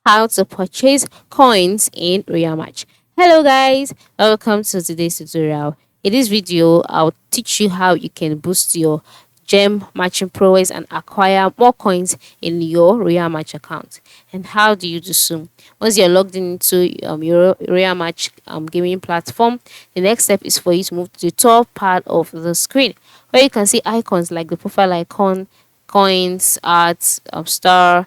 how to purchase coins in Real Match. Hello guys, welcome to today's tutorial. In this video, I'll teach you how you can boost your gem matching prowess and acquire more coins in your Real Match account. And how do you do so? Once you're logged into your Real Match gaming platform, the next step is for you to move to the top part of the screen where you can see icons like the profile icon, coins, arts, star,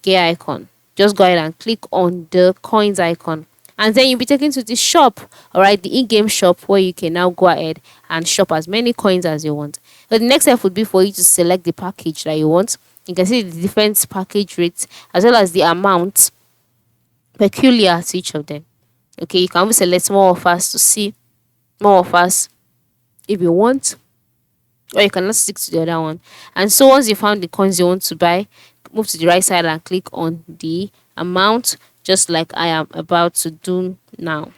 gear icon. Just go ahead and click on the coins icon, and then you'll be taken to the shop, all right, the in-game shop, where you can now go ahead and shop as many coins as you want. So the next step would be for you to select the package that you want. You can see the different package rates as well as the amount peculiar to each of them. Okay, you can always select more offers to see more offers if you want, or you cannot stick to the other one. And so once you found the coins you want to buy, move to the right side and click on the amount, just like I am about to do now.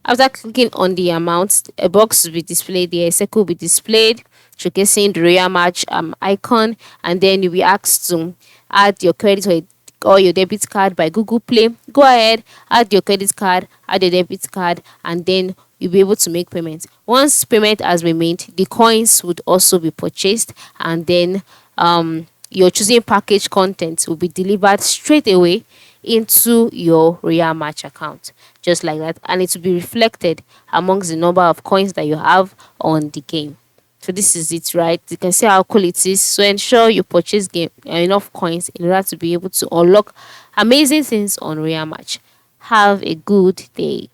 After clicking on the amount, a box will be displayed there, a circle will be displayed, showcasing the Royal Match icon, and then you'll be asked to add your credit or your debit card by Google Play. Go ahead, add your credit card, add your debit card, and then you'll be able to make payment. Once payment has been made, the coins would also be purchased, and then your choosing package content will be delivered straight away into your Real Match account, just like that, and it will be reflected amongst the number of coins that you have on the game. So this is it, right? You can see how cool it is. So ensure you purchase game enough coins in order to be able to unlock amazing things on Real Match. Have a good day.